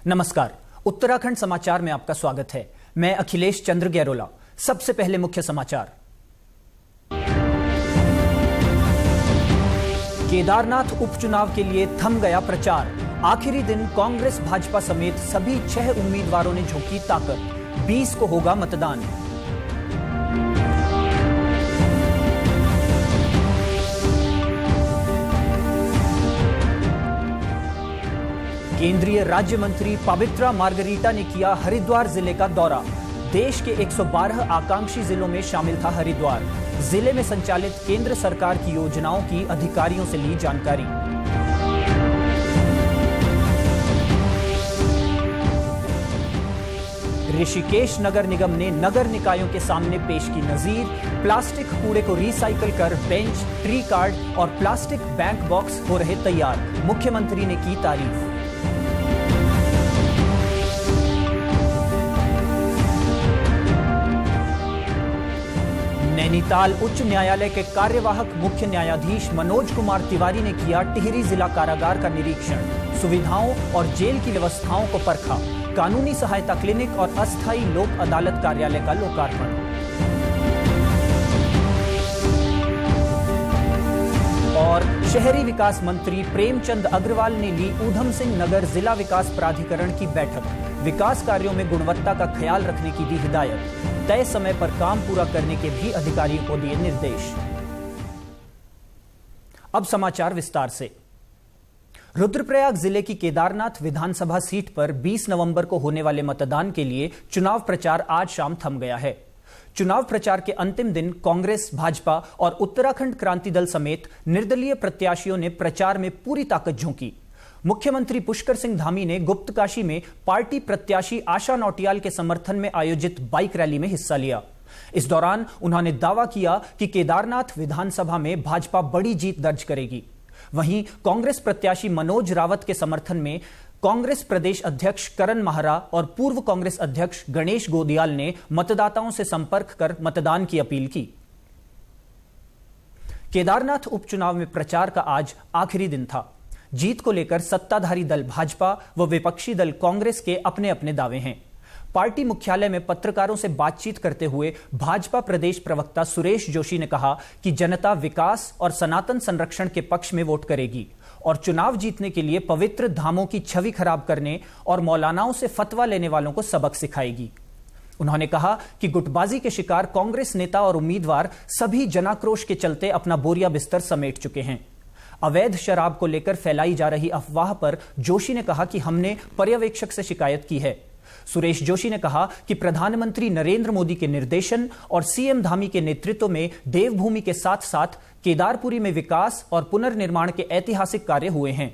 नमस्कार, उत्तराखंड समाचार में आपका स्वागत है। मैं अखिलेश चंद्र गैरोला। सबसे पहले मुख्य समाचार। केदारनाथ उपचुनाव के लिए थम गया प्रचार। आखिरी दिन कांग्रेस भाजपा समेत सभी 6 उम्मीदवारों ने झोंकी ताकत। 20 को होगा मतदान। केंद्रीय राज्य मंत्री पवित्रा मार्गरीटा ने किया हरिद्वार जिले का दौरा। देश के 112 आकांक्षी जिलों में शामिल था हरिद्वार। जिले में संचालित केंद्र सरकार की योजनाओं की अधिकारियों से ली जानकारी। ऋषिकेश नगर निगम ने नगर निकायों के सामने पेश की नजीर। प्लास्टिक कूड़े को रिसाइकिल कर बेंच, ट्री कार्ड और प्लास्टिक बैंक बॉक्स हो रहे तैयार। मुख्यमंत्री ने की तारीफ। नैनीताल उच्च न्यायालय के कार्यवाहक मुख्य न्यायाधीश मनोज कुमार तिवारी ने किया टिहरी जिला कारागार का निरीक्षण। सुविधाओं और जेल की व्यवस्थाओं को परखा। कानूनी सहायता क्लिनिक और अस्थायी लोक अदालत कार्यालय का लोकार्पण। और शहरी विकास मंत्री प्रेमचंद अग्रवाल ने ली ऊधम सिंह नगर जिला विकास प्राधिकरण की बैठक। विकास कार्यों में गुणवत्ता का ख्याल रखने की दी हिदायत। तय समय पर काम पूरा करने के भी अधिकारियों को दिए निर्देश। अब समाचार विस्तार से। रुद्रप्रयाग जिले की केदारनाथ विधानसभा सीट पर 20 नवंबर को होने वाले मतदान के लिए चुनाव प्रचार आज शाम थम गया है। चुनाव प्रचार के अंतिम दिन कांग्रेस, भाजपा और उत्तराखंड क्रांति दल समेत निर्दलीय प्रत्याशियों ने प्रचार में पूरी ताकत झोंकी। मुख्यमंत्री पुष्कर सिंह धामी ने गुप्तकाशी में पार्टी प्रत्याशी आशा नौटियाल के समर्थन में आयोजित बाइक रैली में हिस्सा लिया। इस दौरान उन्होंने दावा किया कि केदारनाथ विधानसभा में भाजपा बड़ी जीत दर्ज करेगी। वहीं कांग्रेस प्रत्याशी मनोज रावत के समर्थन में कांग्रेस प्रदेश अध्यक्ष करण माहरा और पूर्व कांग्रेस अध्यक्ष गणेश गोदियाल ने मतदाताओं से संपर्क कर मतदान की अपील की। केदारनाथ उपचुनाव में प्रचार का आज आखिरी दिन था। जीत को लेकर सत्ताधारी दल भाजपा व विपक्षी दल कांग्रेस के अपने अपने दावे हैं। पार्टी मुख्यालय में पत्रकारों से बातचीत करते हुए भाजपा प्रदेश प्रवक्ता सुरेश जोशी ने कहा कि जनता विकास और सनातन संरक्षण के पक्ष में वोट करेगी और चुनाव जीतने के लिए पवित्र धामों की छवि खराब करने और मौलानाओं से फतवा लेने वालों को सबक सिखाएगी। उन्होंने कहा कि गुटबाजी के शिकार कांग्रेस नेता और उम्मीदवार सभी जनाक्रोश के चलते अपना बोरिया बिस्तर समेट चुके हैं। अवैध शराब को लेकर फैलाई जा रही अफवाह पर जोशी ने कहा कि हमने पर्यवेक्षक से शिकायत की है। सुरेश जोशी ने कहा कि प्रधानमंत्री नरेंद्र मोदी के निर्देशन और सीएम धामी के नेतृत्व में देवभूमि के साथ साथ केदारपुरी में विकास और पुनर्निर्माण के ऐतिहासिक कार्य हुए हैं।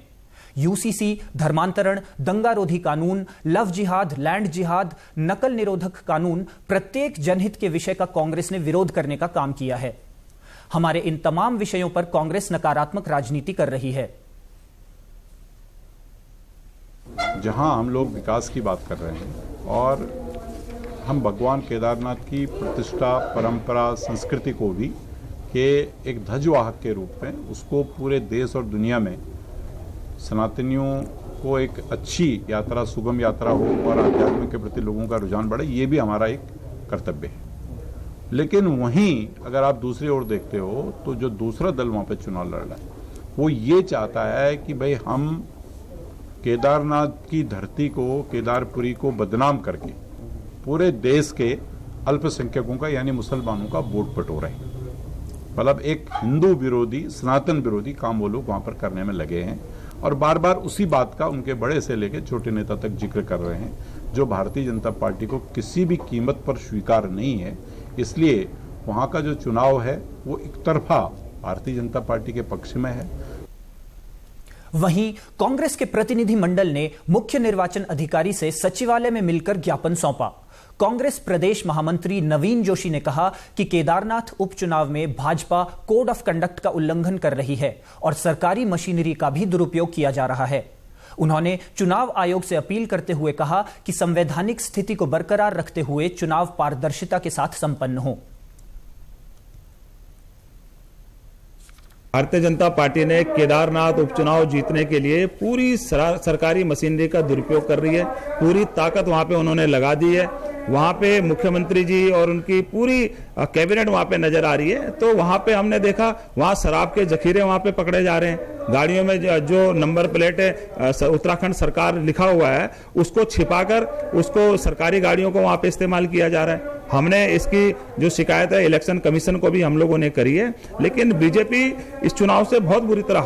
यूसीसी, धर्मांतरण, दंगारोधी कानून, लव जिहाद, लैंड जिहाद, नकल निरोधक कानून, प्रत्येक जनहित के विषय का कांग्रेस ने विरोध करने का काम किया है। हमारे इन तमाम विषयों पर कांग्रेस नकारात्मक राजनीति कर रही है। जहां हम लोग विकास की बात कर रहे हैं और हम भगवान केदारनाथ की प्रतिष्ठा, परंपरा, संस्कृति को भी के एक ध्वजवाहक के रूप में उसको पूरे देश और दुनिया में सनातनियों को एक अच्छी यात्रा, सुगम यात्रा हो और आध्यात्म के प्रति लोगों का रुझान बढ़े, ये भी हमारा एक कर्तव्य है। लेकिन वहीं अगर आप दूसरी ओर देखते हो तो जो दूसरा दल वहां पे चुनाव लड़ रहा है वो ये चाहता है कि भाई हम केदारनाथ की धरती को, केदारपुरी को बदनाम करके पूरे देश के अल्पसंख्यकों का यानी मुसलमानों का वोट बटोरे। मतलब एक हिंदू विरोधी, सनातन विरोधी काम वो लोग वहां पर करने में लगे हैं और बार बार उसी बात का उनके बड़े से लेकर छोटे नेता तक जिक्र कर रहे हैं, जो भारतीय जनता पार्टी को किसी भी कीमत पर स्वीकार नहीं है। इसलिए वहां का जो चुनाव है वो एक तरफा भारतीय जनता पार्टी के पक्ष में है। वहीं कांग्रेस के प्रतिनिधि मंडल ने मुख्य निर्वाचन अधिकारी से सचिवालय में मिलकर ज्ञापन सौंपा। कांग्रेस प्रदेश महामंत्री नवीन जोशी ने कहा कि केदारनाथ उपचुनाव में भाजपा कोड ऑफ कंडक्ट का उल्लंघन कर रही है और सरकारी मशीनरी का भी दुरुपयोग किया जा रहा है। उन्होंने चुनाव आयोग से अपील करते हुए कहा कि संवैधानिक स्थिति को बरकरार रखते हुए चुनाव पारदर्शिता के साथ संपन्न हो। भारतीय जनता पार्टी ने केदारनाथ उपचुनाव जीतने के लिए पूरी सरकारी मशीनरी का दुरुपयोग कर रही है, पूरी ताकत वहां पे उन्होंने लगा दी है। वहां पे मुख्यमंत्री जी और उनकी पूरी कैबिनेट वहां पे नजर आ रही है। तो वहां पे हमने देखा वहां शराब के जखीरे वहां पे पकड़े जा रहे हैं, गाड़ियों में जो नंबर प्लेट है उत्तराखंड सरकार लिखा हुआ है उसको छिपाकर उसको सरकारी गाड़ियों को वहां पे इस्तेमाल किया जा रहा है। हमने इसकी जो शिकायत है इलेक्शन कमीशन को भी हम लोगों ने करी है, लेकिन बीजेपी इस चुनाव से बहुत बुरी तरह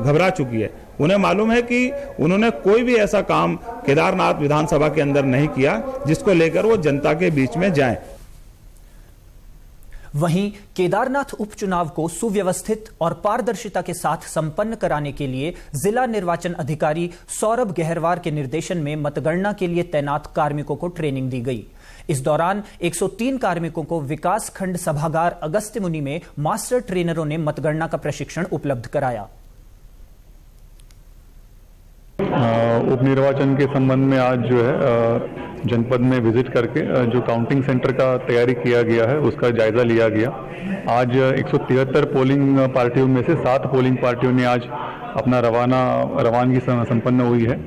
घबरा चुकी है। उन्हें मालूम है कि उन्होंने कोई भी ऐसा काम केदारनाथ विधानसभा के अंदर नहीं किया जिसको लेकर वो जनता के बीच में जाएं। वहीं केदारनाथ उपचुनाव को सुव्यवस्थित और पारदर्शिता के साथ संपन्न कराने के लिए जिला निर्वाचन अधिकारी सौरभ गहरवार के निर्देशन में मतगणना के लिए तैनात कार्मिकों को ट्रेनिंग दी गई। इस दौरान 103 कार्मिकों को विकास खंड सभागार अगस्त्य मुनि में मास्टर ट्रेनरों ने मतगणना का प्रशिक्षण उपलब्ध कराया। उप निर्वाचन के संबंध में आज जो है जनपद में विजिट करके जो काउंटिंग सेंटर का तैयारी किया गया है उसका जायजा लिया गया। आज 173 पोलिंग पार्टियों में से 7 पोलिंग पार्टियों ने आज अपना रवानगी संपन्न हुई है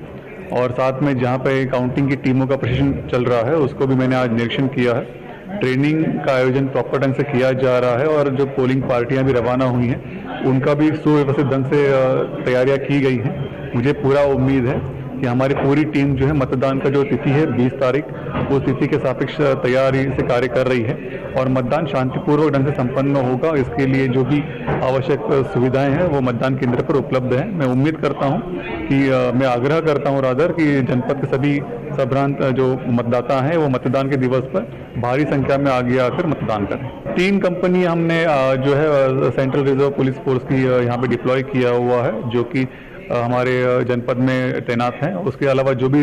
और साथ में जहां पे काउंटिंग की टीमों का प्रशिक्षण चल रहा है उसको भी मैंने आज निरीक्षण किया है। ट्रेनिंग का आयोजन प्रॉपर ढंग से किया जा रहा है और जो पोलिंग पार्टियां भी रवाना हुई हैं उनका भी सुव्यवस्थित ढंग से तैयारियां की गई हैं। मुझे पूरा उम्मीद है कि हमारी पूरी टीम जो है मतदान का जो तिथि है 20 तारीख, वो तिथि के सापेक्ष तैयारी से कार्य कर रही है और मतदान शांतिपूर्वक ढंग से संपन्न होगा। इसके लिए जो भी आवश्यक सुविधाएं हैं वो मतदान केंद्र पर उपलब्ध हैं। मैं उम्मीद करता हूं कि मैं आग्रह करता हूं रादर कि जनपद के सभी संभ्रांत जो मतदाता हैं वो मतदान के दिवस पर भारी संख्या में आगे आकर मतदान करें। 3 कंपनी हमने जो है सेंट्रल रिजर्व पुलिस फोर्स की यहाँ पे डिप्लॉय किया हुआ है जो कि हमारे जनपद में तैनात हैं। उसके अलावा जो भी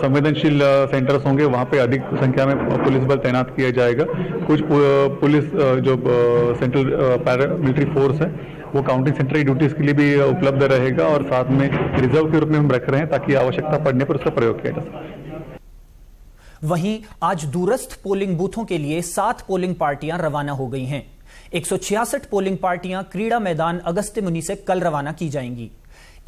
संवेदनशील सेंटर्स होंगे वहाँ पे अधिक संख्या में पुलिस बल तैनात किया जाएगा। कुछ पुलिस जो सेंट्रल पैरामिलिट्री फोर्स है वो काउंटिंग सेंटर की ड्यूटीज के लिए भी उपलब्ध रहेगा और साथ में रिजर्व के रूप में हम रख रहे हैं ताकि आवश्यकता पड़ने पर उसका प्रयोग किया जा सके। वहीं आज दूरस्थ पोलिंग बूथों के लिए 7 पोलिंग पार्टियां रवाना हो गई हैं। 166 पोलिंग पार्टियां क्रीड़ा मैदान अगस्त्य मुनि से कल रवाना की जाएंगी।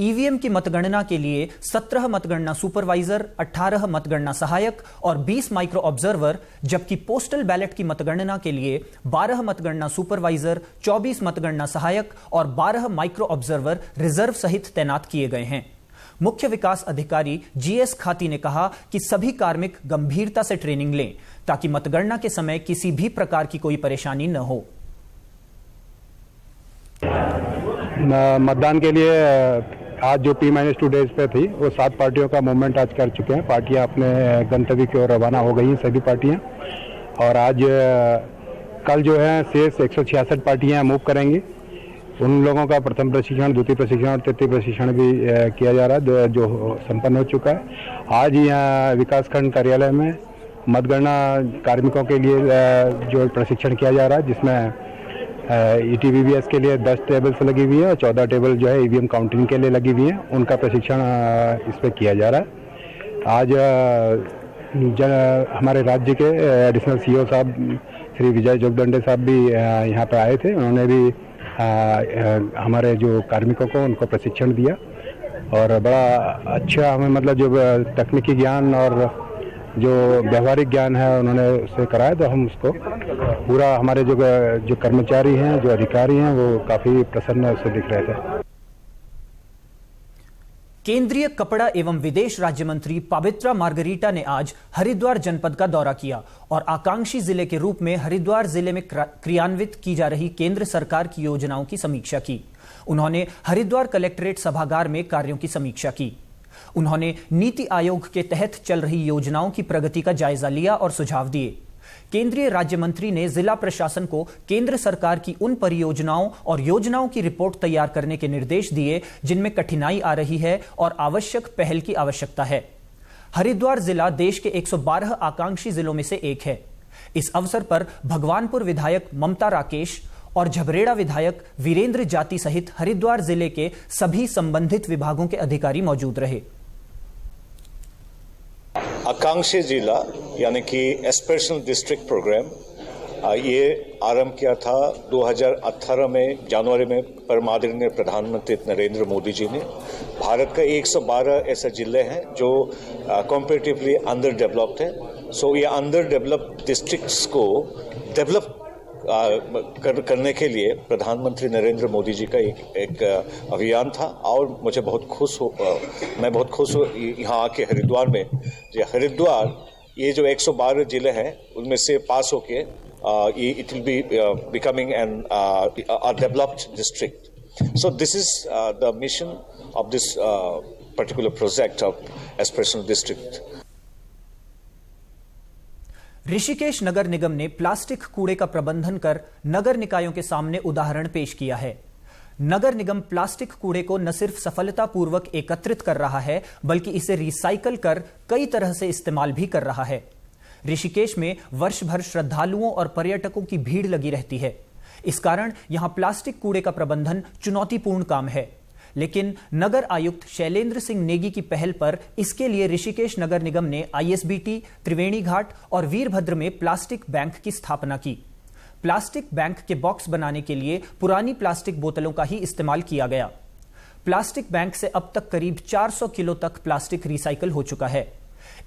ईवीएम की मतगणना के लिए 17 मतगणना सुपरवाइजर, 18 मतगणना सहायक और 20 माइक्रो ऑब्जर्वर, जबकि पोस्टल बैलेट की मतगणना के लिए 12 मतगणना सुपरवाइजर, 24 मतगणना सहायक और 12 माइक्रो ऑब्जर्वर रिजर्व सहित तैनात किए गए हैं। मुख्य विकास अधिकारी जीएस खाती ने कहा कि सभी कार्मिक गंभीरता से ट्रेनिंग लें ताकि मतगणना के समय किसी भी प्रकार की कोई परेशानी न हो। मतदान के लिए आज जो T-2 डेज पे थी वो 7 पार्टियों का मूवमेंट आज कर चुके हैं। पार्टियां अपने गंतव्य की ओर रवाना हो गई हैं सभी पार्टियां और आज कल जो है शेष 166 पार्टियां मूव करेंगी। उन लोगों का प्रथम प्रशिक्षण, द्वितीय प्रशिक्षण और तृतीय प्रशिक्षण भी किया जा रहा है जो संपन्न हो चुका है। आज यहाँ विकासखंड कार्यालय में मतगणना कार्मिकों के लिए जो प्रशिक्षण किया जा रहा है जिसमें ETVBS के लिए 10 टेबल्स लगी हुई है और 14 टेबल जो है EVM काउंटिंग के लिए लगी हुई है। उनका प्रशिक्षण इस पर किया जा रहा है। आज हमारे राज्य के एडिशनल CEO साहब श्री विजय जोगदंडे साहब भी यहाँ पे आए थे। उन्होंने भी हमारे जो कार्मिकों को उनको प्रशिक्षण दिया और बड़ा अच्छा हमें मतलब जो तकनीकी ज्ञान और जो व्यवहारिक ज्ञान है उन्होंने उससे कराया। तो हम उसको पूरा हमारे जो कर्मचारी हैं, जो अधिकारी हैं वो काफी प्रसन्न उससे दिख रहे थे। केंद्रीय कपड़ा एवं विदेश राज्य मंत्री पवित्रा मार्गरीटा ने आज हरिद्वार जनपद का दौरा किया और आकांक्षी जिले के रूप में हरिद्वार जिले में क्रियान्वित की जा रही केंद्र सरकार की योजनाओं की समीक्षा की। उन्होंने हरिद्वार कलेक्ट्रेट सभागार में कार्यों की समीक्षा की। उन्होंने नीति आयोग के तहत चल रही योजनाओं की प्रगति का जायजा लिया और सुझाव दिए। केंद्रीय राज्य मंत्री ने जिला प्रशासन को केंद्र सरकार की उन परियोजनाओं और योजनाओं की रिपोर्ट तैयार करने के निर्देश दिए जिनमें कठिनाई आ रही है और आवश्यक पहल की आवश्यकता है। हरिद्वार जिला देश के 112 आकांक्षी जिलों में से एक है। इस अवसर पर भगवानपुर विधायक ममता राकेश और झबरेड़ा विधायक वीरेंद्र जाति सहित हरिद्वार जिले के सभी संबंधित विभागों के अधिकारी मौजूद रहे। आकांक्षी जिला यानी कि एस्पिरेशनल डिस्ट्रिक्ट प्रोग्राम ये आरंभ किया था 2018 में जनवरी में परम आदरणीय प्रधानमंत्री नरेंद्र मोदी जी ने। भारत का 112 ऐसे जिले हैं जो कंपैरेटिवली अंडर डेवलप्ड है। सो ये अंडर डेवलप्ड डिस्ट्रिक्ट्स को डेवलप करने के लिए प्रधानमंत्री नरेंद्र मोदी जी का एक अभियान था और मुझे मैं बहुत खुश हूँ यहाँ आके हरिद्वार में। हरिद्वार ये जो 112 जिले हैं उनमें से पास होके it will be becoming a developed district. So this is the mission of this particular project of aspirational district. Rishikesh नगर निगम ने प्लास्टिक कूड़े का प्रबंधन कर नगर निकायों के सामने उदाहरण पेश किया है। नगर निगम प्लास्टिक कूड़े को न सिर्फ सफलतापूर्वक एकत्रित कर रहा है बल्कि इसे रिसाइकल कर कई तरह से इस्तेमाल भी कर रहा है। ऋषिकेश में वर्ष भर श्रद्धालुओं और पर्यटकों की भीड़ लगी रहती है। इस कारण यहां प्लास्टिक कूड़े का प्रबंधन चुनौतीपूर्ण काम है, लेकिन नगर आयुक्त शैलेंद्र सिंह नेगी की पहल पर इसके लिए ऋषिकेश नगर निगम ने आईएसबीटी, त्रिवेणी घाट और वीरभद्र में प्लास्टिक बैंक की स्थापना की। प्लास्टिक बैंक के बॉक्स बनाने के लिए पुरानी प्लास्टिक बोतलों का ही इस्तेमाल किया गया। प्लास्टिक बैंक से अब तक करीब 400 किलो तक प्लास्टिक रिसाइकल हो चुका है।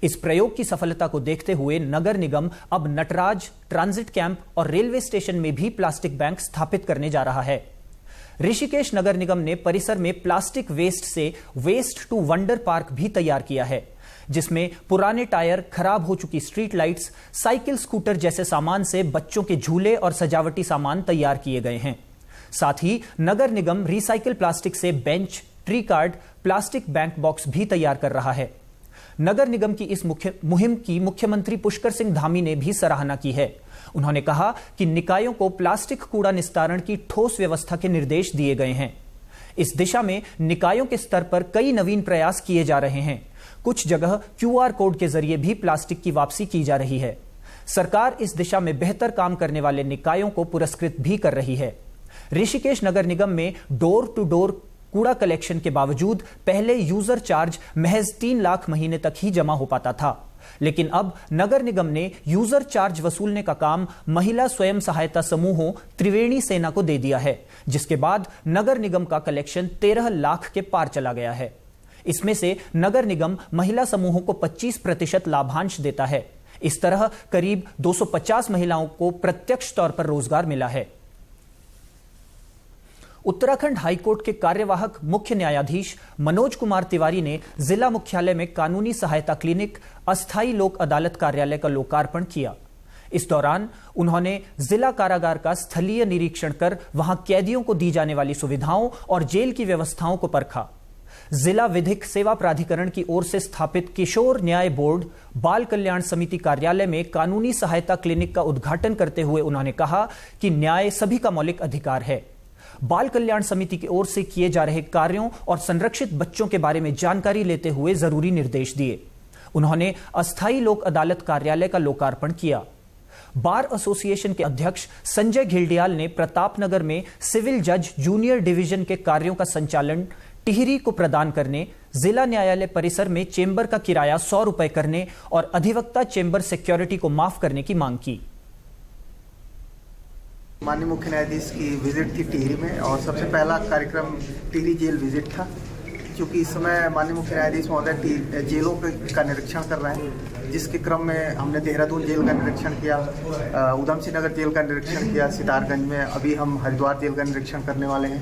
इस प्रयोग की सफलता को देखते हुए नगर निगम अब नटराज, ट्रांजिट कैंप और रेलवे स्टेशन में भी प्लास्टिक बैंक स्थापित करने जा रहा है। ऋषिकेश नगर निगम ने परिसर में प्लास्टिक वेस्ट से वेस्ट टू वंडर पार्क भी तैयार किया है, जिसमें पुराने टायर, खराब हो चुकी स्ट्रीट लाइट्स, साइकिल, स्कूटर जैसे सामान से बच्चों के झूले और सजावटी सामान तैयार किए गए हैं। साथ ही नगर निगम रिसाइकिल प्लास्टिक से bench, tree card, plastic bank box भी तैयार कर रहा है। नगर निगम की इस मुहिम की मुख्यमंत्री पुष्कर सिंह धामी ने भी सराहना की है। उन्होंने कहा कि निकायों को प्लास्टिक कूड़ा निस्तारण की ठोस व्यवस्था के निर्देश दिए गए हैं। इस दिशा में निकायों के स्तर पर कई नवीन प्रयास किए जा रहे हैं। कुछ जगह क्यूआर कोड के जरिए भी प्लास्टिक की वापसी की जा रही है। सरकार इस दिशा में बेहतर काम करने वाले निकायों को पुरस्कृत भी कर रही है। ऋषिकेश नगर निगम में डोर टू डोर कूड़ा कलेक्शन के बावजूद पहले यूजर चार्ज महज 3 लाख महीने तक ही जमा हो पाता था, लेकिन अब नगर निगम ने यूजर चार्ज वसूलने का काम महिला स्वयं सहायता समूहों त्रिवेणी सेना को दे दिया है, जिसके बाद नगर निगम का कलेक्शन 13 लाख के पार चला गया है। इसमें से नगर निगम महिला समूहों को 25% लाभांश देता है। इस तरह करीब 250 महिलाओं को प्रत्यक्ष तौर पर रोजगार मिला है। उत्तराखंड हाईकोर्ट के कार्यवाहक मुख्य न्यायाधीश मनोज कुमार तिवारी ने जिला मुख्यालय में कानूनी सहायता क्लिनिक, अस्थायी लोक अदालत कार्यालय का लोकार्पण किया। इस दौरान उन्होंने जिला कारागार का स्थलीय निरीक्षण कर वहां कैदियों को दी जाने वाली सुविधाओं और जेल की व्यवस्थाओं को परखा। जिला विधिक सेवा प्राधिकरण की ओर से स्थापित किशोर न्याय बोर्ड बाल कल्याण समिति कार्यालय में कानूनी सहायता क्लिनिक का उद्घाटन करते हुए उन्होंने कहा कि न्याय सभी का मौलिक अधिकार है। बाल कल्याण समिति की ओर से किए जा रहे कार्यों और संरक्षित बच्चों के बारे में जानकारी लेते हुए जरूरी निर्देश दिए। उन्होंने अस्थायी लोक अदालत कार्यालय का लोकार्पण किया। बार एसोसिएशन के अध्यक्ष संजय घिल्डियाल ने प्रतापनगर में सिविल जज जूनियर डिवीजन के कार्यों का संचालन टिहरी को प्रदान करने, जिला न्यायालय परिसर में चेंबर का किराया 100 रुपए करने और अधिवक्ता चेंबर सिक्योरिटी को माफ करने की मांग की। माननीय मुख्य न्यायाधीश की विजिट थी टिहरी में और सबसे पहला कार्यक्रम टिहरी जेल विजिट था। क्योंकि इस समय माननीय मुख्य न्यायाधीश महोदय जेलों का निरीक्षण कर रहे हैं, जिसके क्रम में हमने देहरादून जेल का निरीक्षण किया, उधम सिंह नगर जेल का निरीक्षण किया, सितारगंज में अभी हम हरिद्वार जेल का निरीक्षण करने वाले हैं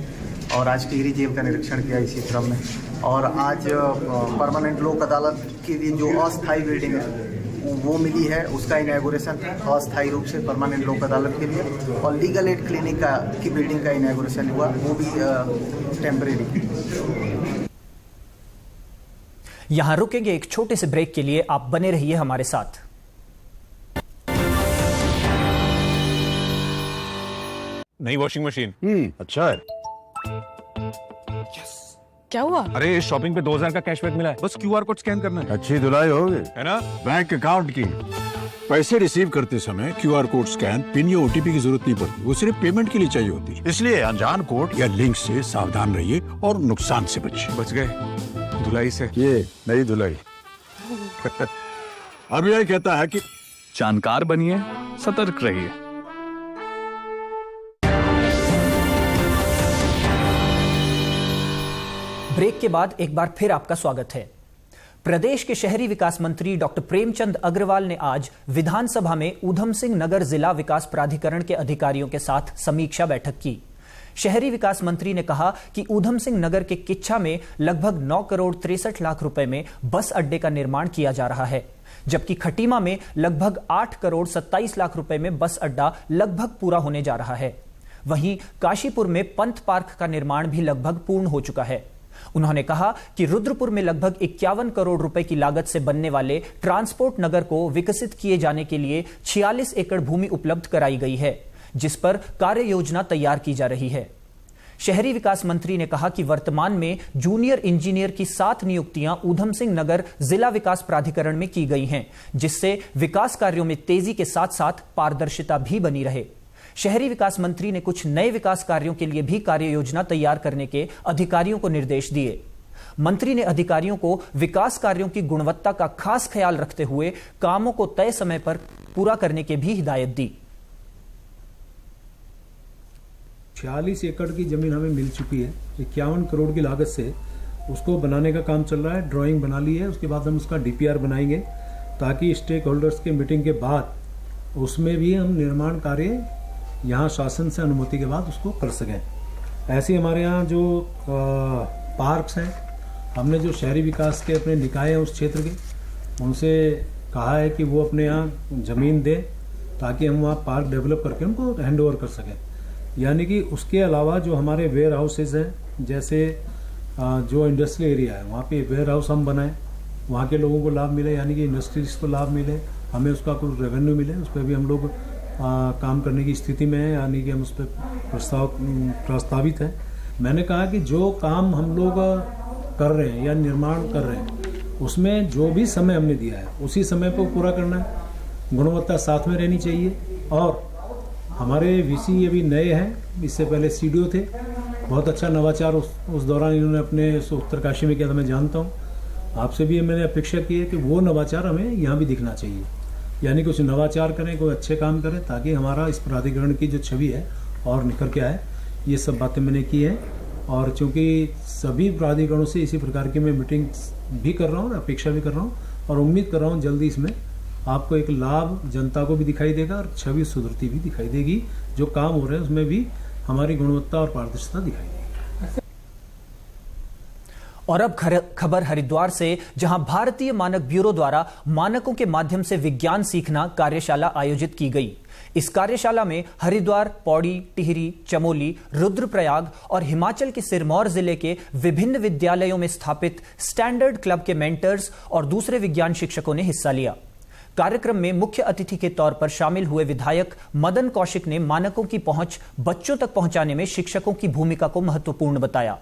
और आज टिहरी जेल का निरीक्षण किया इसी क्रम में। और आज परमानेंट लोक अदालत के लिए जो अस्थायी बिल्डिंग है वो मिली है, उसका इनॉग्रेशन था अस्थायी रूप से परमानेंट लोक अदालत के लिए, और लीगल एड क्लिनिक की बिल्डिंग का इनॉग्रेशन हुआ, वो भी टेम्परेरी। यहां रुकेंगे एक छोटे से ब्रेक के लिए, आप बने रहिए हमारे साथ। नई वॉशिंग मशीन अच्छा है। क्या हुआ? अरे शॉपिंग पे 2000 का कैशबैक मिला है, बस क्यूआर कोड स्कैन करना है। अच्छी धुलाई होगी है ना? बैंक अकाउंट की पैसे रिसीव करते समय क्यूआर कोड स्कैन, पिन या ओटीपी की जरूरत नहीं पड़ती, वो सिर्फ पेमेंट के लिए चाहिए होती है। इसलिए अनजान कोड या लिंक से सावधान रहिए और नुकसान से बचिए। बच गए धुलाई से। ये नई धुलाई RBI कहता है कि जानकार बनिए, सतर्क रहिए। ब्रेक के बाद एक बार फिर आपका स्वागत है। प्रदेश के शहरी विकास मंत्री डॉक्टर प्रेमचंद अग्रवाल ने आज विधानसभा में ऊधम सिंह नगर जिला विकास प्राधिकरण के अधिकारियों के साथ समीक्षा बैठक की। शहरी विकास मंत्री ने कहा कि ऊधम सिंह नगर के किच्छा में लगभग 9 करोड़ 63 लाख रुपए में बस अड्डे का निर्माण किया जा रहा है, जबकि खटीमा में लगभग 8 करोड़ 27 लाख रुपए में बस अड्डा लगभग पूरा होने जा रहा है। वहीं काशीपुर में पंथ पार्क का निर्माण भी लगभग पूर्ण हो चुका है। उन्होंने कहा कि रुद्रपुर में लगभग 51 करोड़ रुपए की लागत से बनने वाले ट्रांसपोर्ट नगर को विकसित किए जाने के लिए 46 एकड़ भूमि उपलब्ध कराई गई है, जिस पर कार्य योजना तैयार की जा रही है। शहरी विकास मंत्री ने कहा कि वर्तमान में जूनियर इंजीनियर की 7 नियुक्तियां ऊधम सिंह नगर जिला विकास प्राधिकरण में की गई हैं, जिससे विकास कार्यों में तेजी के साथ साथ पारदर्शिता भी बनी रहे। शहरी विकास मंत्री ने कुछ नए विकास कार्यों के लिए भी कार्य योजना तैयार करने के अधिकारियों को निर्देश दिए। मंत्री ने अधिकारियों को विकास कार्यों की गुणवत्ता का खास ख्याल रखते हुए कामों को तय समय पर पूरा करने की भी हिदायत दी। 46 एकड़ की जमीन हमें मिल चुकी है। 51 करोड़ की लागत से उसको बनाने का काम चल रहा है। ड्राइंग बना ली है, उसके बाद हम उसका डीपीआर बनाएंगे ताकि स्टेक होल्डर्स के मीटिंग के बाद उसमें भी हम निर्माण कार्य यहाँ शासन से अनुमति के बाद उसको कर सकें। ऐसे हमारे यहाँ जो पार्क्स हैं, हमने जो शहरी विकास के अपने निकाय हैं उस क्षेत्र के, उनसे कहा है कि वो अपने यहाँ ज़मीन दें ताकि हम वहाँ पार्क डेवलप करके उनको हैंड ओवर कर सकें। यानी कि उसके अलावा जो हमारे वेयर हाउसेज हैं, जैसे जो इंडस्ट्रियल एरिया है वहाँ पे वेयर हाउस हम बनाएं, वहाँ के लोगों को लाभ मिले, यानी कि इंडस्ट्रीज को लाभ मिले, हमें उसका कुछ रेवेन्यू मिले। उस पर भी हम लोग काम करने की स्थिति में है, यानी कि हम उस पर प्रस्तावित है। मैंने कहा कि जो काम हम लोग कर रहे हैं या निर्माण कर रहे हैं उसमें जो भी समय हमने दिया है उसी समय को पूरा करना है। गुणवत्ता साथ में रहनी चाहिए। और हमारे वीसी अभी नए हैं, इससे पहले सीडीओ थे। बहुत अच्छा नवाचार उस दौरान इन्होंने अपने उत्तरकाशी में किया था, मैं जानता हूँ। आपसे भी मैंने अपेक्षा की है कि वो नवाचार हमें यहाँ भी दिखना चाहिए, यानी कुछ नवाचार करें, कोई अच्छे काम करें ताकि हमारा इस प्राधिकरण की जो छवि है और निखर के आए। ये सब बातें मैंने की हैं और चूँकि सभी प्राधिकरणों से इसी प्रकार की मैं मीटिंग भी कर रहा हूँ, अपेक्षा भी कर रहा हूँ और उम्मीद कर रहा हूँ जल्दी इसमें आपको एक लाभ जनता को भी दिखाई देगा और छवि सुधरती भी दिखाई देगी। जो काम हो रहे हैं उसमें भी हमारी गुणवत्ता और पारदर्शिता दिखाई देगी। और अब खबर हरिद्वार से, जहां भारतीय मानक ब्यूरो द्वारा मानकों के माध्यम से विज्ञान सीखना कार्यशाला आयोजित की गई। इस कार्यशाला में हरिद्वार, पौड़ी, टिहरी, चमोली, रुद्रप्रयाग और हिमाचल के सिरमौर जिले के विभिन्न विद्यालयों में स्थापित स्टैंडर्ड क्लब के मेंटर्स और दूसरे विज्ञान शिक्षकों ने हिस्सा लिया। कार्यक्रम में मुख्य अतिथि के तौर पर शामिल हुए विधायक मदन कौशिक ने मानकों की पहुंच बच्चों तक पहुंचाने में शिक्षकों की भूमिका को महत्वपूर्ण बताया।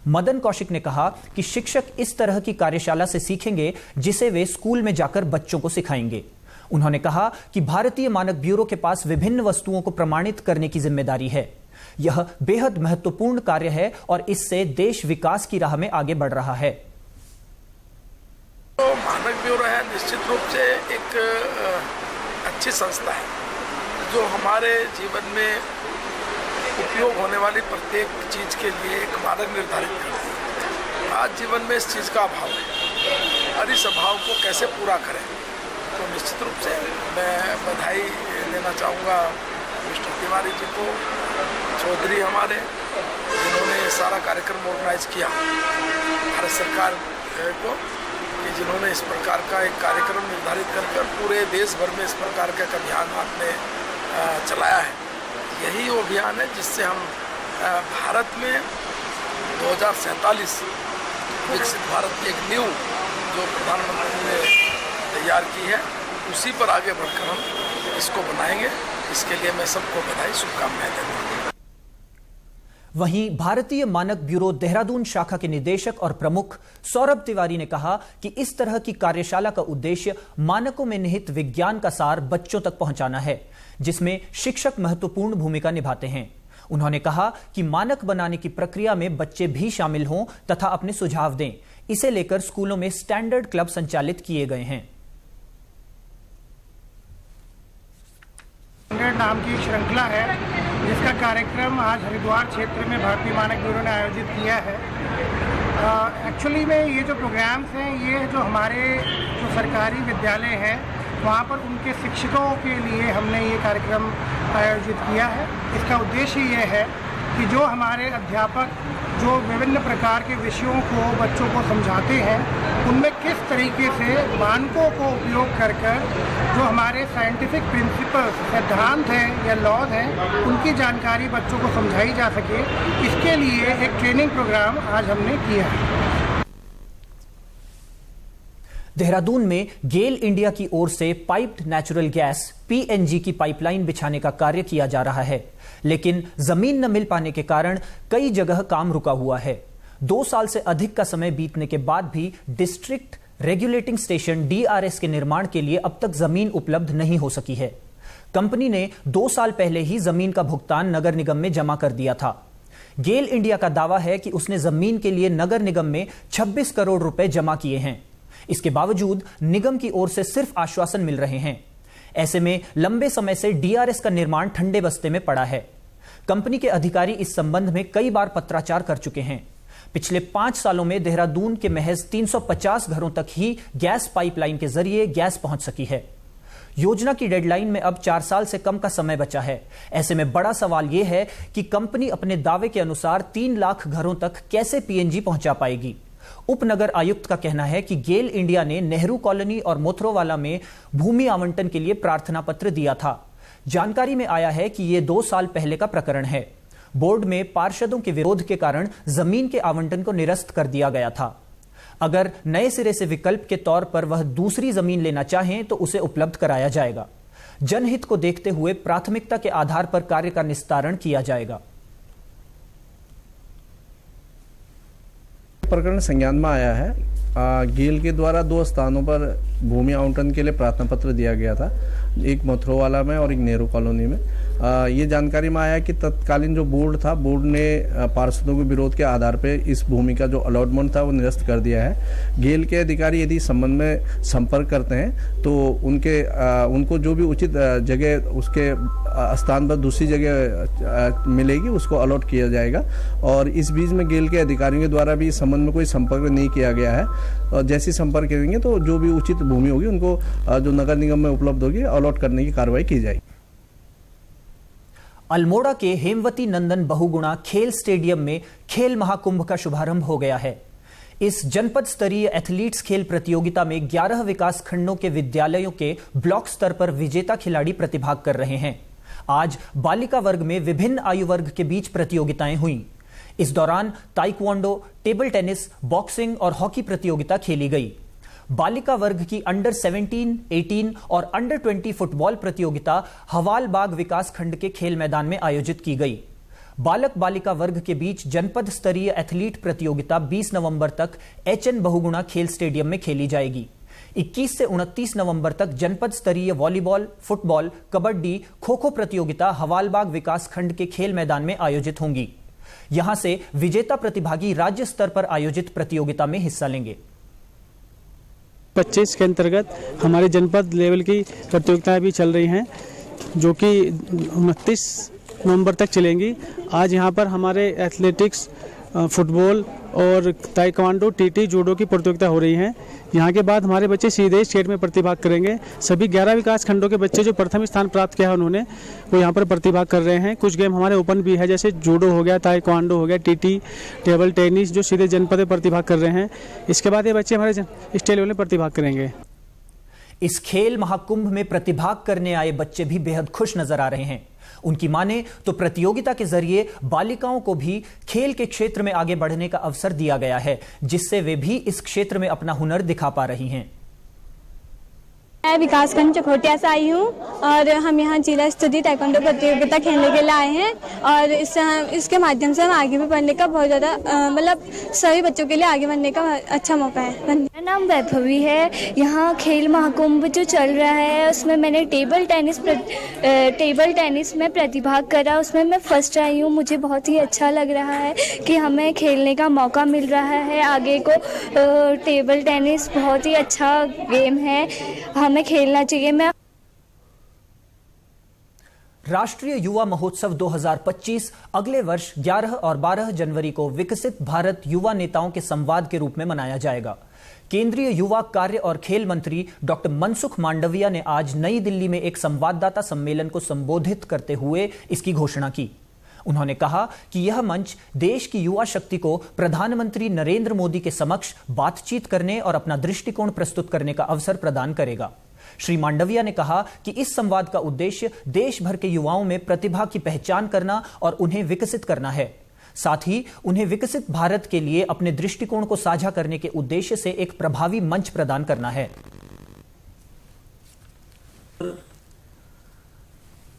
मदन कौशिक ने कहा कि शिक्षक इस तरह की कार्यशाला से सीखेंगे जिसे वे स्कूल में जाकर बच्चों को सिखाएंगे। उन्होंने कहा कि भारतीय मानक ब्यूरो के पास विभिन्न वस्तुओं को प्रमाणित करने की जिम्मेदारी है। यह बेहद महत्वपूर्ण कार्य है और इससे देश विकास की राह में आगे बढ़ रहा है। तो मानक ब्यूरो है निश्चित रूप से एक अच्छी संस्था है जो हमारे जीवन में उपयोग होने वाली प्रत्येक चीज़ के लिए एक मानक निर्धारित करती है। आज जीवन में इस चीज़ का अभाव है और इस अभाव को कैसे पूरा करें, तो निश्चित रूप से मैं बधाई देना चाहूँगा मिस्टर तिवारी जी को, चौधरी हमारे, जिन्होंने सारा कार्यक्रम ऑर्गेनाइज किया, भारत सरकार को, कि जिन्होंने इस प्रकार का एक कार्यक्रम निर्धारित कर पूरे देश भर में इस प्रकार का एक अभियान आपने चलाया है। यही वो अभियान है जिससे हम भारत में 2047 विकसित भारत की एक नींव जो प्रधानमंत्री ने तैयार की है उसी पर आगे बढ़कर हम इसको बनाएंगे। इसके लिए मैं सबको बधाई, शुभकामनाएं देता हूँ। वहीं भारतीय मानक ब्यूरो देहरादून शाखा के निदेशक और प्रमुख सौरभ तिवारी ने कहा कि इस तरह की कार्यशाला का उद्देश्य मानकों में निहित विज्ञान का सार बच्चों तक पहुंचाना है, जिसमें शिक्षक महत्वपूर्ण भूमिका निभाते हैं। उन्होंने कहा कि मानक बनाने की प्रक्रिया में बच्चे भी शामिल हों तथा अपने सुझाव दें। इसे लेकर स्कूलों में स्टैंडर्ड क्लब संचालित किए गए हैं। स्टैंडर्ड नाम की श्रृंखला है जिसका कार्यक्रम आज हरिद्वार क्षेत्र में भारतीय मानक ब्यूरो ने आयोजित किया है। एक्चुअली में ये जो प्रोग्राम्स हैं ये जो हमारे जो सरकारी विद्यालय हैं वहाँ पर उनके शिक्षकों के लिए हमने ये कार्यक्रम आयोजित किया है। इसका उद्देश्य ये है कि जो हमारे अध्यापक जो विभिन्न प्रकार के विषयों को बच्चों को समझाते हैं उनमें किस तरीके से मानकों को उपयोग कर जो हमारे साइंटिफिक प्रिंसिपल्स सिद्धांत हैं या लॉज हैं उनकी जानकारी बच्चों को समझाई जा सके, इसके लिए एक ट्रेनिंग प्रोग्राम आज हमने किया है। देहरादून में गेल इंडिया की ओर से पाइप्ड नेचुरल गैस पीएनजी की पाइपलाइन बिछाने का कार्य किया जा रहा है, लेकिन जमीन न मिल पाने के कारण कई जगह काम रुका हुआ है। 2 साल से अधिक का समय बीतने के बाद भी डिस्ट्रिक्ट रेगुलेटिंग स्टेशन डीआरएस के निर्माण के लिए अब तक जमीन उपलब्ध नहीं हो सकी है। कंपनी ने 2 साल पहले ही जमीन का भुगतान नगर निगम में जमा कर दिया था। गेल इंडिया का दावा है कि उसने जमीन के लिए नगर निगम में 26 करोड़ रुपए जमा किए हैं। इसके बावजूद निगम की ओर से सिर्फ आश्वासन मिल रहे हैं। ऐसे में लंबे समय से डीआरएस का निर्माण ठंडे बस्ते में पड़ा है। कंपनी के अधिकारी इस संबंध में कई बार पत्राचार कर चुके हैं। पिछले 5 सालों में देहरादून के महज 350 घरों तक ही गैस पाइपलाइन के जरिए गैस पहुंच सकी है। योजना की डेडलाइन में अब 4 साल से कम का समय बचा है। ऐसे में बड़ा सवाल यह है कि कंपनी अपने दावे के अनुसार 3 लाख घरों तक कैसे पीएनजी पहुंचा पाएगी। उपनगर आयुक्त का कहना है कि गेल इंडिया ने नेहरू कॉलोनी और मोथरोवाला में भूमि आवंटन के लिए प्रार्थना पत्र दिया था। जानकारी में आया है कि यह 2 साल पहले का प्रकरण है। बोर्ड में पार्षदों के विरोध के कारण जमीन के आवंटन को निरस्त कर दिया गया था। अगर नए सिरे से विकल्प के तौर पर वह दूसरी जमीन लेना चाहें तो उसे उपलब्ध कराया जाएगा। जनहित को देखते हुए प्राथमिकता के आधार पर कार्य का निस्तारण किया जाएगा। प्रकरण संज्ञान में आया है। गेल के द्वारा 2 स्थानों पर भूमि आवंटन के लिए प्रार्थना पत्र दिया गया था, एक मोथरोवाला में और एक नेहरू कॉलोनी में। ये जानकारी में आया कि तत्कालीन जो बोर्ड था, बोर्ड ने पार्षदों के विरोध के आधार पर इस भूमि का जो अलॉटमेंट था वो निरस्त कर दिया है। गेल के अधिकारी यदि संबंध में संपर्क करते हैं तो उनको जो भी उचित जगह उसके स्थान पर दूसरी जगह मिलेगी उसको अलॉट किया जाएगा। और इस बीच में गेल के अधिकारियों के द्वारा भी इस संबंध में कोई संपर्क नहीं किया गया है। और जैसे संपर्क करेंगे तो जो भी उचित भूमि होगी उनको जो नगर निगम में उपलब्ध होगी अलॉट करने की कार्रवाई की जाएगी। अल्मोड़ा के हेमवती नंदन बहुगुणा खेल स्टेडियम में खेल महाकुंभ का शुभारंभ हो गया है। इस जनपद स्तरीय एथलीट्स खेल प्रतियोगिता में 11 विकास खंडों के विद्यालयों के ब्लॉक स्तर पर विजेता खिलाड़ी प्रतिभाग कर रहे हैं। आज बालिका वर्ग में विभिन्न आयु वर्ग के बीच प्रतियोगिताएं हुईं। इस दौरान ताइक्वांडो, टेबल टेनिस, बॉक्सिंग और हॉकी प्रतियोगिता खेली गई। बालिका वर्ग की अंडर 17, 18 और अंडर 20 फुटबॉल प्रतियोगिता हवालबाग विकास खंड के खेल मैदान में आयोजित की गई। बालक बालिका वर्ग के बीच जनपद स्तरीय एथलीट प्रतियोगिता 20 नवंबर तक एचएन बहुगुणा खेल स्टेडियम में खेली जाएगी। 21 से 29 नवंबर तक जनपद स्तरीय वॉलीबॉल, फुटबॉल, कबड्डी, खो खो प्रतियोगिता हवालबाग विकास खंड के खेल मैदान में आयोजित होंगी। यहां से विजेता प्रतिभागी राज्य स्तर पर आयोजित प्रतियोगिता में हिस्सा लेंगे। 25 के अंतर्गत हमारे जनपद लेवल की प्रतियोगिताएं भी चल रही हैं, जो कि 29 नवंबर तक चलेंगी। आज यहां पर हमारे एथलेटिक्स, फुटबॉल और ताइक्वांडो, टीटी, जूडो की प्रतियोगिता हो रही है। यहाँ के बाद हमारे बच्चे सीधे स्टेट में प्रतिभाग करेंगे। सभी 11 विकास खंडों के बच्चे जो प्रथम स्थान प्राप्त किया है उन्होंने वो यहाँ पर प्रतिभाग कर रहे हैं। कुछ गेम हमारे ओपन भी है, जैसे जूडो हो गया, ताइक्वांडो हो गया, टीटी, टेबल टेनिस, जो सीधे जनपद में प्रतिभाग कर रहे हैं। इसके बाद ये बच्चे हमारे स्टेट लेवल में प्रतिभाग करेंगे। इस खेल महाकुंभ में प्रतिभाग करने आए बच्चे भी बेहद खुश नजर आ रहे हैं। उनकी माने तो प्रतियोगिता के जरिए बालिकाओं को भी खेल के क्षेत्र में आगे बढ़ने का अवसर दिया गया है, जिससे वे भी इस क्षेत्र में अपना हुनर दिखा पा रही हैं। मैं विकासखंड चकोटिया से आई हूँ और हम यहाँ जिला स्तरीय ताइक्वांडो प्रतियोगिता खेलने के लिए आए हैं और इसके माध्यम से हम आगे भी बढ़ने का बहुत ज़्यादा मतलब सभी बच्चों के लिए आगे बढ़ने का अच्छा मौका है। मेरा नाम वैभवी है। यहाँ खेल महाकुंभ जो चल रहा है उसमें मैंने टेबल टेनिस में प्रतिभाग करा, उसमें मैं फर्स्ट आई हूँ। मुझे बहुत ही अच्छा लग रहा है कि हमें खेलने का मौका मिल रहा है आगे को। टेबल टेनिस बहुत ही अच्छा गेम है, हमें खेलना चाहिए। मैं राष्ट्रीय युवा महोत्सव 2025 अगले वर्ष 11 और 12 जनवरी को विकसित भारत युवा नेताओं के संवाद के रूप में मनाया जाएगा। केंद्रीय युवा कार्य और खेल मंत्री डॉक्टर मनसुख मांडविया ने आज नई दिल्ली में एक संवाददाता सम्मेलन को संबोधित करते हुए इसकी घोषणा की। उन्होंने कहा कि यह मंच देश की युवा शक्ति को प्रधानमंत्री नरेंद्र मोदी के समक्ष बातचीत करने और अपना दृष्टिकोण प्रस्तुत करने का अवसर प्रदान करेगा। श्री मांडविया ने कहा कि इस संवाद का उद्देश्य देश भर के युवाओं में प्रतिभा की पहचान करना और उन्हें विकसित करना है। साथ ही उन्हें विकसित भारत के लिए अपने दृष्टिकोण को साझा करने के उद्देश्य से एक प्रभावी मंच प्रदान करना है।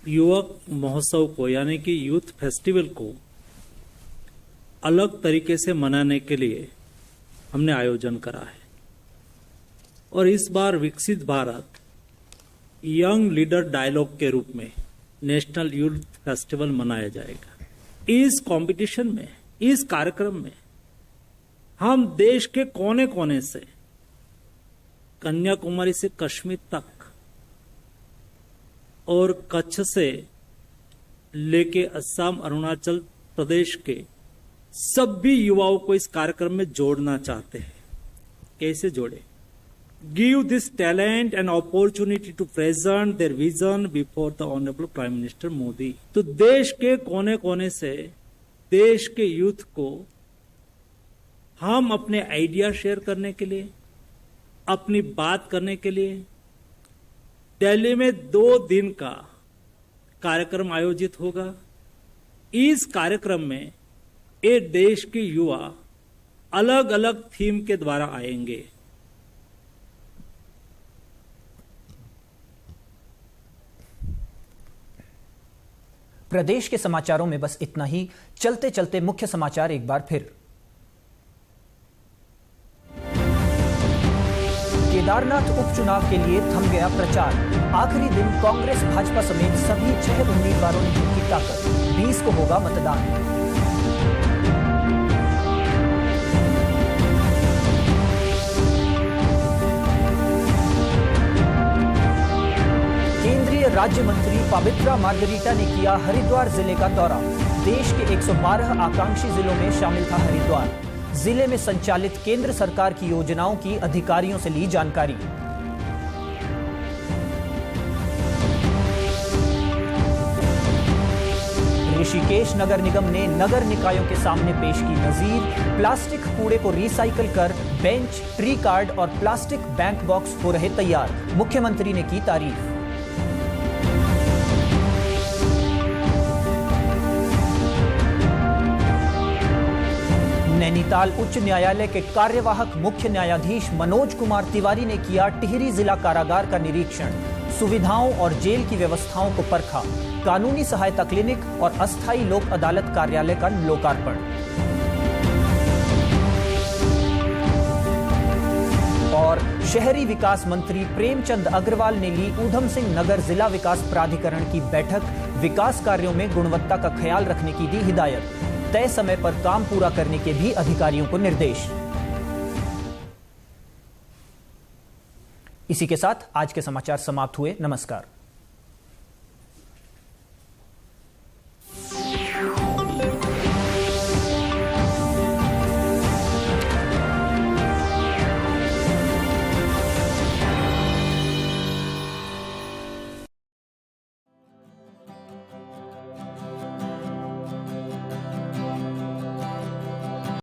युवक महोत्सव को यानी कि यूथ फेस्टिवल को अलग तरीके से मनाने के लिए हमने आयोजन करा है और इस बार विकसित भारत यंग लीडर डायलॉग के रूप में नेशनल यूथ फेस्टिवल मनाया जाएगा। इस कंपटीशन में, इस कार्यक्रम में हम देश के कोने कोने से कन्याकुमारी से कश्मीर तक और कच्छ से लेके असम, अरुणाचल प्रदेश के सभी युवाओं को इस कार्यक्रम में जोड़ना चाहते हैं। कैसे जोड़े? Give this talent an opportunity to present their vision before the Honorable Prime Minister Modi. तो देश के कोने कोने से देश के यूथ को हम अपने आइडिया शेयर करने के लिए, अपनी बात करने के लिए दिल्ली में 2 दिन का कार्यक्रम आयोजित होगा। इस कार्यक्रम में ये देश के युवा अलग अलग थीम के द्वारा आएंगे। प्रदेश के समाचारों में बस इतना ही। चलते चलते मुख्य समाचार एक बार फिर। केदारनाथ उपचुनाव के लिए थम गया प्रचार। आखिरी दिन कांग्रेस भाजपा समेत सभी 6 उम्मीदवारों ने झोंकी ताकत। 20 को होगा मतदान। केंद्रीय राज्य मंत्री पवित्रा मार्गरीटा ने किया हरिद्वार जिले का दौरा। देश के 112 आकांक्षी जिलों में शामिल था हरिद्वार। जिले में संचालित केंद्र सरकार की योजनाओं की अधिकारियों से ली जानकारी। ऋषिकेश नगर निगम ने नगर निकायों के सामने पेश की नजीर। प्लास्टिक कूड़े को रिसाइकल कर बेंच, ट्री कार्ड और प्लास्टिक बैंक बॉक्स हो रहे तैयार। मुख्यमंत्री ने की तारीफ। नैनीताल उच्च न्यायालय के कार्यवाहक मुख्य न्यायाधीश मनोज कुमार तिवारी ने किया टिहरी जिला कारागार का निरीक्षण। सुविधाओं और जेल की व्यवस्थाओं को परखा। कानूनी सहायता क्लिनिक और अस्थायी लोक अदालत कार्यालय का लोकार्पण। और शहरी विकास मंत्री प्रेमचंद अग्रवाल ने ली ऊधम सिंह नगर जिला विकास प्राधिकरण की बैठक। विकास कार्यों में गुणवत्ता का ख्याल रखने की दी हिदायत। तय समय पर काम पूरा करने के भी अधिकारियों को निर्देश। इसी के साथ आज के समाचार समाप्त हुए। नमस्कार।